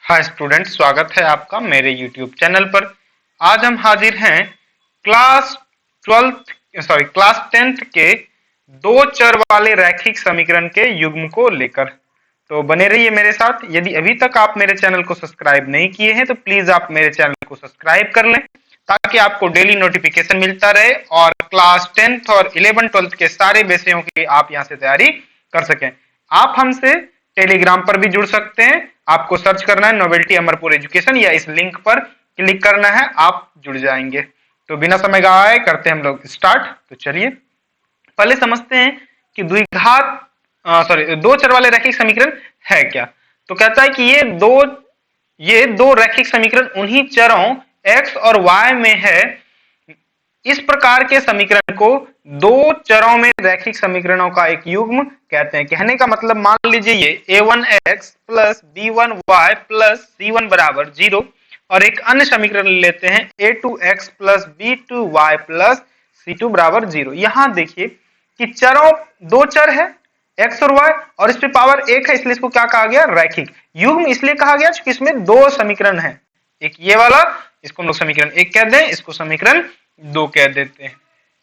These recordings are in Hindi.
हाय स्टूडेंट, स्वागत है आपका मेरे यूट्यूब चैनल पर। आज हम हाजिर हैं क्लास 10th के दो चर वाले रैखिक समीकरण के युग्म को लेकर। तो बने रहिए मेरे साथ। यदि अभी तक आप मेरे चैनल को सब्सक्राइब नहीं किए हैं तो प्लीज आप मेरे चैनल को सब्सक्राइब कर लें ताकि आपको डेली नोटिफिकेशन मिलता रहे और क्लास 10th और 11th-12th के सारे विषयों की आप यहाँ से तैयारी कर सकें। आप हमसे टेलीग्राम पर भी जुड़ सकते हैं। आपको सर्च करना है नोवेल्टी अमरपुर एजुकेशन या इस लिंक पर क्लिक करना है, आप जुड़ जाएंगे। तो बिना समय गवाए करते हैं हम लोग स्टार्ट। तो चलिए पहले समझते हैं कि दो चर वाले रैखिक समीकरण है क्या। तो कहता है कि ये दो रैखिक समीकरण उन्हीं चरों x और y में है। इस प्रकार के समीकरण को दो चरों में रैखिक समीकरणों का एक युग्म कहते हैं। कहने का मतलब मान लीजिए ये a1x plus b1y plus c1 बराबर 0 और एक अन्य समीकरण लेते हैं a2x plus b2y plus c2 बराबर 0। यहां देखिए कि दो चर है x और y और इस पे पावर 1 है, इसलिए इसको क्या कहा गया, रैखिक। युग्म इसलिए कहा गया क्योंकि इसमें दो समीकरण है, एक ये वाला, इसको हम लोग समीकरण 1 कह दें, इसको समीकरण 2 कह देते हैं।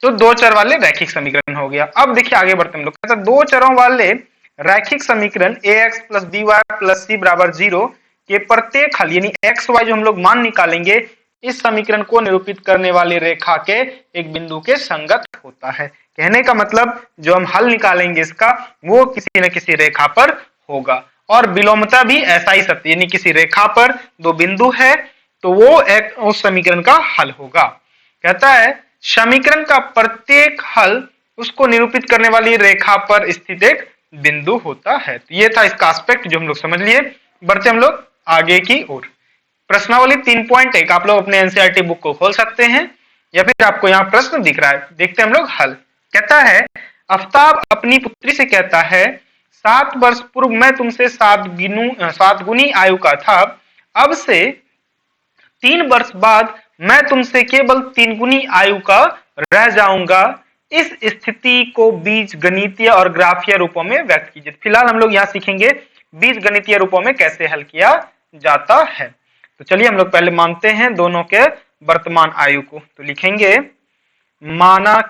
तो दो चर वाले रैखिक समीकरण हो गया। अब देखिए आगे बढ़ते हैं हम लोग। कहता दो चरों वाले रैखिक समीकरण ax plus by plus c बराबर 0 के प्रत्येक हल यानी एक्स वाई जो हम लोग मान निकालेंगे इस समीकरण को निरूपित करने वाली रेखा के एक बिंदु के संगत होता है। कहने का मतलब जो हम हल निकालेंगे इसका वो किसी न किसी रेखा पर होगा और विलोमता भी ऐसा ही सत्य, यानी किसी रेखा पर दो बिंदु है तो वो एक उस समीकरण का हल होगा। कहता है समीकरण का प्रत्येक हल उसको निरूपित करने वाली रेखा पर स्थित एक बिंदु होता है। तो ये था इसका एस्पेक्ट जो हम लोग समझ लिए। बढ़ते हम लोग आगे की ओर। प्रश्नावली 3.1 आप लोग अपने एनसीईआरटी बुक को खोल सकते हैं या फिर आपको यहाँ प्रश्न दिख रहा है, देखते हैं हम लोग हल। कहता है आफ्ताब अपनी पुत्री से कहता है 7 वर्ष पूर्व मैं तुमसे 7 गुनी आयु का था, अब से 3 वर्ष बाद मैं तुमसे केवल 3 गुनी आयु का रह जाऊंगा। इस स्थिति को बीज गणितीय और ग्राफीय रूपों में व्यक्त कीजिए। फिलहाल हम लोग यहाँ सीखेंगे बीज गणितीय रूपों में कैसे हल किया जाता है। तो चलिए हम लोग पहले मानते हैं दोनों के वर्तमान आयु को। तो लिखेंगे माना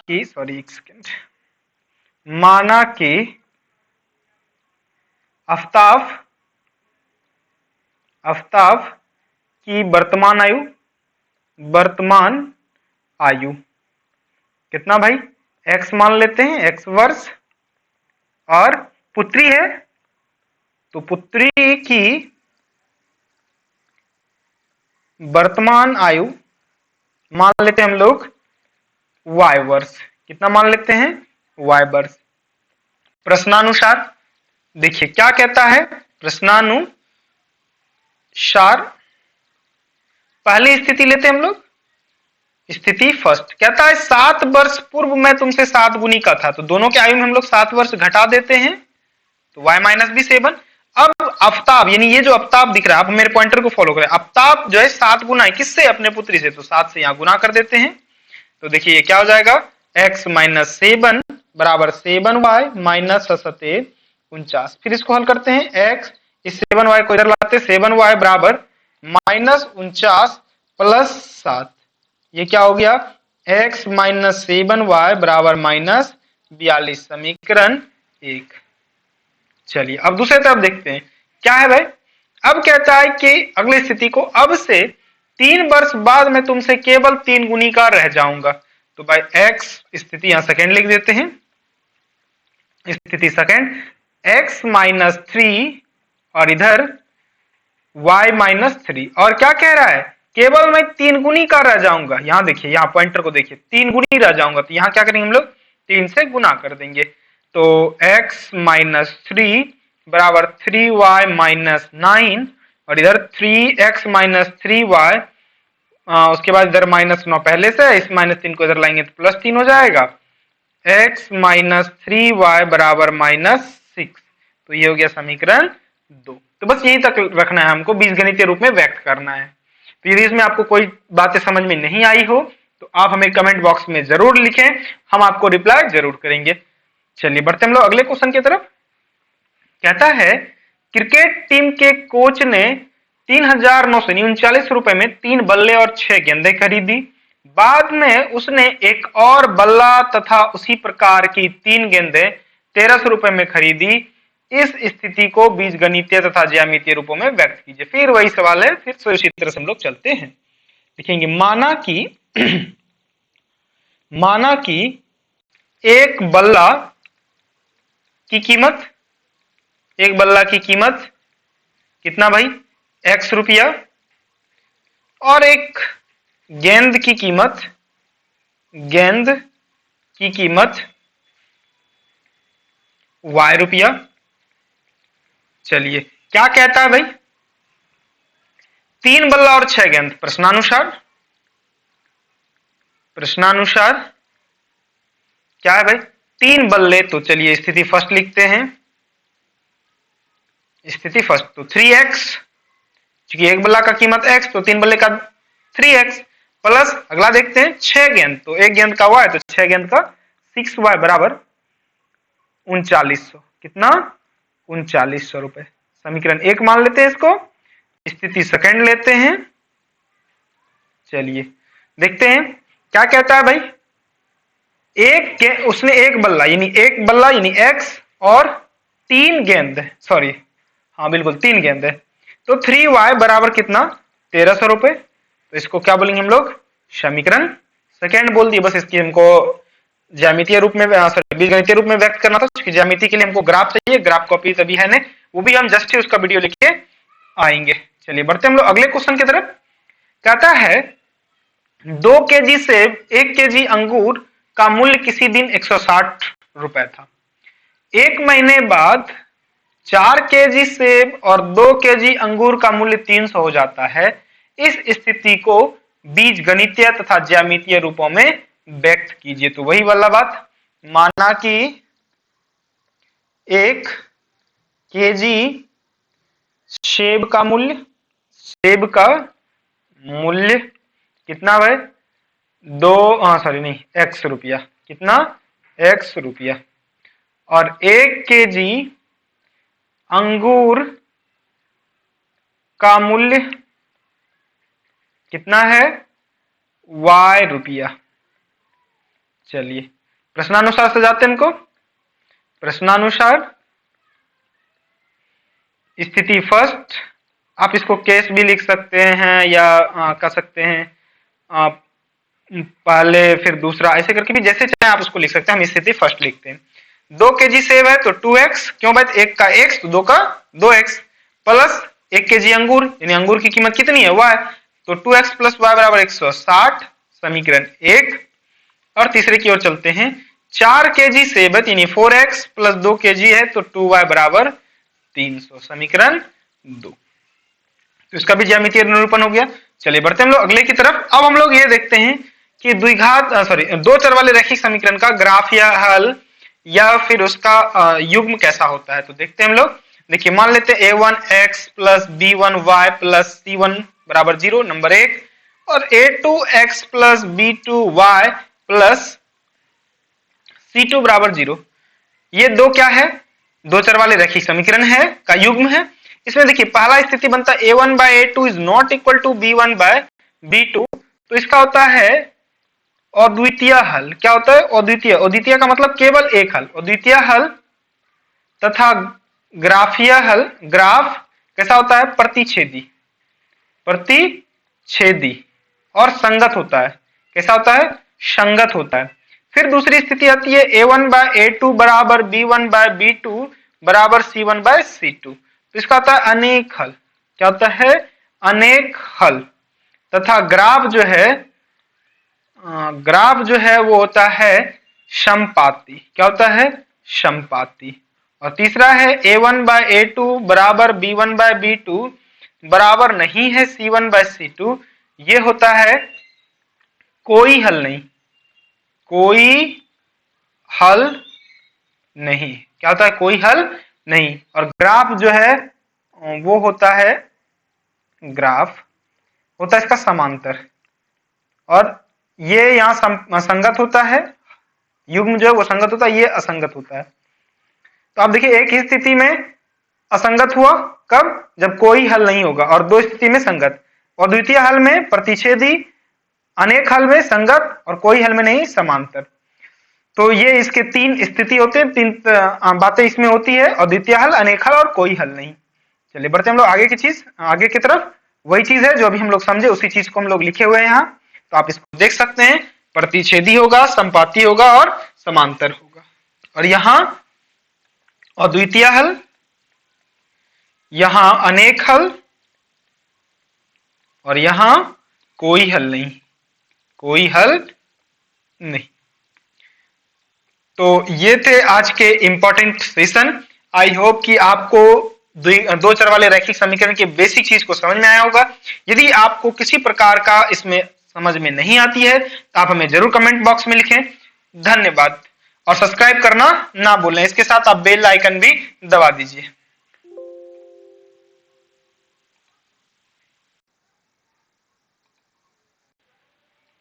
कि आफ्ताब की वर्तमान आयु कितना भाई, x मान लेते हैं, x वर्ष, और पुत्री है तो पुत्री की वर्तमान आयु मान लेते हैं हम लोग y वर्ष। कितना मान लेते हैं, y वर्ष। प्रश्नानुसार देखिए क्या कहता है, प्रश्नानुसार पहली स्थिति लेते हैं हम लोग, स्थिति फर्स्ट। कहता है 7 वर्ष पूर्व मैं तुमसे 7 गुनी का था, तो दोनों के आयु में हम लोग 7 वर्ष घटा देते हैं तो y माइनस भी 7। अब आफ्ताब यानी ये जो आफ्ताब दिख रहा है, आप मेरे पॉइंटर को फॉलो करें, आफ्ताब जो है 7 गुना है किससे, अपने पुत्री से, तो 7 से यहाँ गुना कर देते हैं। तो देखिए ये क्या हो जाएगा, x माइनस 7 बराबर 7y माइनस 49। फिर इसको हल करते हैं, x इस 7y को इधर लाते, 7y बराबर माइनस 49 प्लस 7, ये क्या हो गया, x माइनस 7y बराबर माइनस 42, समीकरण 1। चलिए अब दूसरे तरफ देखते हैं क्या है भाई। अब कहता है कि अगली स्थिति को, अब से 3 वर्ष बाद मैं तुमसे केवल 3 गुनी का रह जाऊंगा। तो भाई x स्थिति यहां सेकेंड लिख देते हैं, स्थिति सेकेंड, x माइनस 3 और इधर y माइनस 3, और क्या कह रहा है, केवल मैं 3 गुनी का रह जाऊंगा। यहां देखिए, यहाँ पॉइंटर को देखिए, 3 गुनी रह जाऊंगा, तो यहाँ क्या करेंगे हम लोग, 3 से गुना कर देंगे। तो x माइनस 3 बराबर 3y माइनस 9 और इधर 3x माइनस 3y, उसके बाद इधर माइनस 9 पहले से, इस माइनस 3 को इधर लाएंगे तो प्लस 3 हो जाएगा, x माइनस 3y बराबर माइनस 6। तो ये हो गया समीकरण 2। तो बस यही तक रखना है हमको, बीजगणितीय रूप में व्यक्त करना है। तो यदि इसमें आपको कोई बातें समझ में नहीं आई हो तो आप हमें कमेंट बॉक्स में जरूर लिखें, हम आपको रिप्लाई जरूर करेंगे। चलिए बढ़ते हम लोग अगले क्वेश्चन की तरफ। कहता है क्रिकेट टीम के कोच ने ₹3,939 में 3 बल्ले और 6 गेंदें खरीदी। बाद में उसने एक और बल्ला तथा उसी प्रकार की 3 गेंदें ₹1,300 में खरीदी। इस स्थिति को बीजगणितीय तथा ज्यामितीय रूपों में व्यक्त कीजिए। फिर वही सवाल है, फिर से इसी तरह से हम लोग चलते हैं। लिखेंगे माना कि एक बल्ला की कीमत कितना भाई, X रुपया, और एक गेंद की कीमत Y रुपया। चलिए क्या कहता है भाई, 3 बल्ला और 6 गेंद। प्रश्नानुसार क्या है भाई, 3 बल्ले, तो चलिए स्थिति फर्स्ट लिखते हैं। स्थिति फर्स्ट तो 3x, क्योंकि एक बल्ला का कीमत x, तो 3 बल्ले का 3x, प्लस अगला देखते हैं 6 गेंद, तो एक गेंद का y, तो 6 गेंद का 6y बराबर 3900। कितना, 3900 रुपए। समीकरण 1 मान लेते हैं इसको। स्थिति सेकंड लेते हैं। चलिए देखते हैं क्या कहता है भाई, उसने एक बल्ला यानी x और 3 गेंद, सॉरी हाँ बिल्कुल 3 गेंद है, तो 3y बराबर कितना, 1300 रुपए। तो इसको क्या बोलेंगे हम लोग, समीकरण सेकंड बोल दिए। बस इसकी हमको ज्यामितीय रूप में, बीजगणितीय रूप में व्यक्त करना था, क्योंकि ज्यामिति के लिए हमको ग्राफ चाहिए। ग्राफ कॉपी तभी है नहीं, वो भी हम जस्ट ही उसका वीडियो लेके आएंगे। चलिए बढ़ते हम लोग अगले क्वेश्चन की तरफ। कहता है 2 केजी सेब, 1 केजी अंगूर का मूल्य किसी दिन 160 रुपए था। 1 महीने बाद 4 केजी सेब और 2 केजी अंगूर का मूल्य 300 हो जाता है। इस स्थिति को बीजगणितीय तथा ज्यामितीय रूपों में व्यक्त कीजिए। तो वही वाला बात, माना कि 1 केजी सेब का मूल्य कितना है, x रुपया। कितना, x रुपया। और 1 केजी अंगूर का मूल्य कितना है, y रुपया। चलिए प्रश्नानुसार से जाते हैं इनको। प्रश्नानुसार स्थिति फर्स्ट, आप इसको केस भी लिख सकते हैं या कर सकते हैं पहले फिर दूसरा, ऐसे करके भी जैसे चाहे आप उसको लिख सकते हैं। हम स्थिति फर्स्ट लिखते हैं। 2 केजी सेब है तो 2x, क्यों भाई, 1 का x तो 2 का 2x, प्लस 1 केजी अंगूर, यानी अंगूर की कीमत कितनी है, y, तो 2x प्लस y बराबर 160। समीकरण 1। और तीसरे की ओर चलते हैं। 4 केजी सेब है यानी 4x प्लस 2 केजी है तो 2y बराबर 300। समीकरण 2। तो इसका भी ज्यामितीय निरूपण हो गया। चलिए बढ़ते हैं हम लोग अगले की तरफ। अब हम लोग ये देखते हैं कि दो चर वाले रैखिक समीकरण का ग्राफ या हल या फिर उसका युग्म कैसा होता है। तो देखते हैं हम लोग। देखिए मान लेते हैं a1x plus b1y plus c1 बराबर 0, नंबर 1, और a2x plus b2y plus c2 बराबर 0। ये दो क्या है, दो चर वाले रैखिक समीकरण है का युग्म है। इसमें देखिए पहला स्थिति बनता है a1 by a2 is not equal to b1 by b2, तो इसका होता है अद्वितीय हल। क्या होता है, अद्वितीय। अद्वितीय का मतलब केवल एक हल, अद्वितीय हल। तथा ग्राफीय हल, ग्राफ कैसा होता है, प्रतिच्छेदी और संगत होता है। कैसा होता है, संगत होता है। फिर दूसरी स्थिति आती है a1 बाय a2 बराबर b1 बाय b2 बराबर c1 बाय c2, तो इसका होता है अनेक हल। क्या होता है, अनेक हल। तथा ग्राफ जो है वो होता है समपाती। क्या होता है, समपाती। और तीसरा है a1 बाय a2 बराबर b1 बाय b2 बराबर नहीं है c1 बाय c2, ये होता है कोई हल नहीं, कोई हल नहीं। क्या होता है, कोई हल नहीं। और ग्राफ जो है वो होता है, ग्राफ होता है इसका समांतर, और ये यहां संगत होता है, युग्म जो है वो संगत होता है, ये असंगत होता है। तो आप देखिए एक ही स्थिति में असंगत हुआ कब? जब कोई हल नहीं होगा, और दो स्थिति में संगत। और द्वितीय हल में प्रतिच्छेदी, अनेक हल में संगत, और कोई हल में नहीं समांतर। तो ये इसके तीन स्थिति होते हैं, तीन बातें इसमें होती है, और द्वितीय हल, अनेक हल और कोई हल नहीं। चलिए बढ़ते हम लोग आगे की तरफ। वही चीज है जो अभी हम लोग समझे, उसी चीज को हम लोग लिखे हुए हैं यहाँ, तो आप इसको देख सकते हैं। प्रतिच्छेदी होगा, संपाती होगा और समांतर होगा। और यहाँ अद्वितीय हल, यहाँ अनेक हल, और यहाँ कोई हल नहीं, कोई हल नहीं। तो ये थे आज के इंपॉर्टेंट सेशन। आई होप कि आपको दो चर वाले रैखिक समीकरण के बेसिक चीज को समझ में आया होगा। यदि आपको किसी प्रकार का इसमें समझ में नहीं आती है तो आप हमें जरूर कमेंट बॉक्स में लिखें। धन्यवाद, और सब्सक्राइब करना ना भूलें। इसके साथ आप बेल आइकन भी दबा दीजिए।